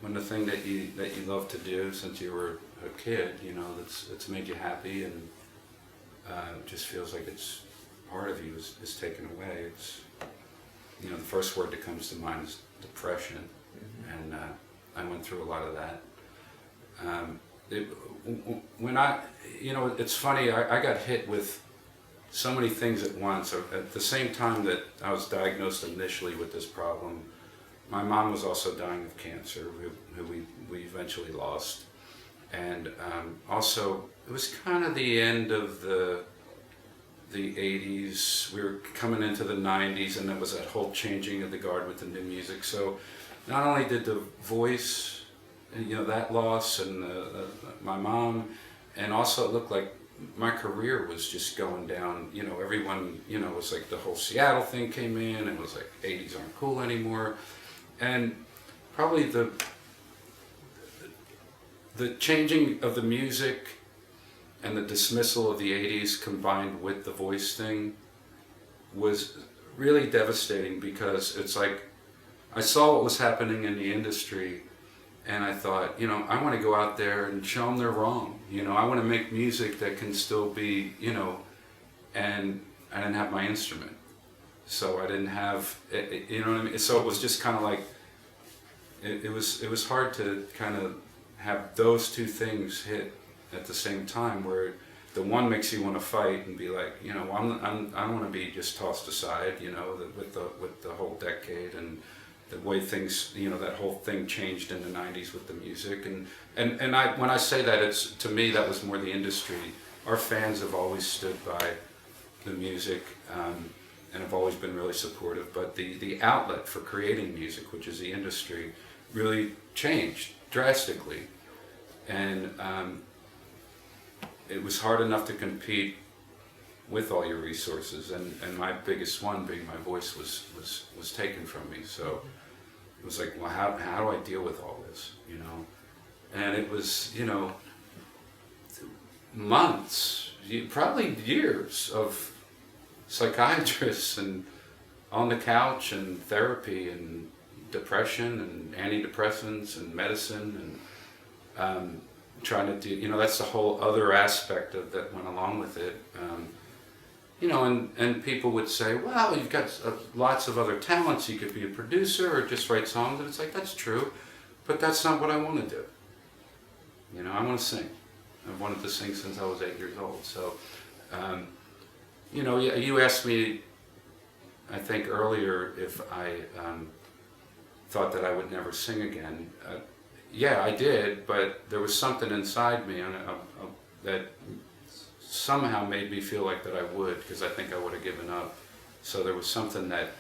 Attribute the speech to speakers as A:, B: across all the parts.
A: when the thing that you love to do since you were a kid, you know, it's made you happy, and just feels like it's part of you is taken away. It's, you know, the first word that comes to mind is depression, and I went through a lot of that. When I, you know, it's funny, I got hit with so many things at once. At the same time that I was diagnosed initially with this problem, my mom was also dying of cancer, who we eventually lost. And also, it was kind of the end of the 80s. We were coming into the 90s, and there was that whole changing of the guard with the new music. So not only did the voice, you know, that loss, and my mom, and also it looked like my career was just going down. You know, everyone, you know, it was like the whole Seattle thing came in, and it was like 80s aren't cool anymore. And probably the changing of the music and the dismissal of the 80s combined with the voice thing was really devastating, because it's like I saw what was happening in the industry, and I thought, you know, I want to go out there and show them they're wrong. You know, I want to make music that can still be, you know, and I didn't have my instrument. So I didn't have, you know what I mean? So it was just kind of like, it was hard to kind of have those two things hit at the same time, where the one makes you want to fight and be like, you know, I don't want to be just tossed aside, you know, with the whole decade and the way things, you know, that whole thing changed in the 90s with the music. And I, when I say that, it's, to me, that was more the industry. Our fans have always stood by the music, and have always been really supportive, but the outlet for creating music, which is the industry, really changed drastically. And it was hard enough to compete with all your resources, and my biggest one being my voice was taken from me. So it was like, well, how do I deal with all this, you know? And it was, you know, months, probably years of psychiatrists and on the couch and therapy and depression and antidepressants and medicine, and trying to do, you know, that's the whole other aspect of that went along with it. You know, and people would say, well, you've got lots of other talents, you could be a producer or just write songs, and it's like, that's true, but that's not what I want to do. You know, I want to sing. I've wanted to sing since I was 8 years old. So, you know, you asked me, I think earlier, if I thought that I would never sing again. Yeah, I did, but there was something inside me that somehow made me feel like that I would, because I think I would have given up. So there was something that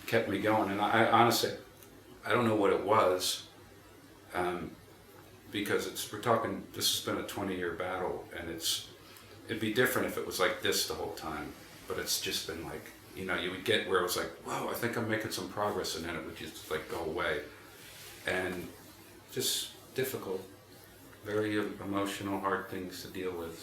A: kept me going, and I honestly, I don't know what it was, because we're talking, this has been a 20-year battle, and it'd be different if it was like this the whole time, but it's just been like, you know, you would get where it was like, whoa, I think I'm making some progress, and then it would just like go away. And just difficult, very emotional, hard things to deal with.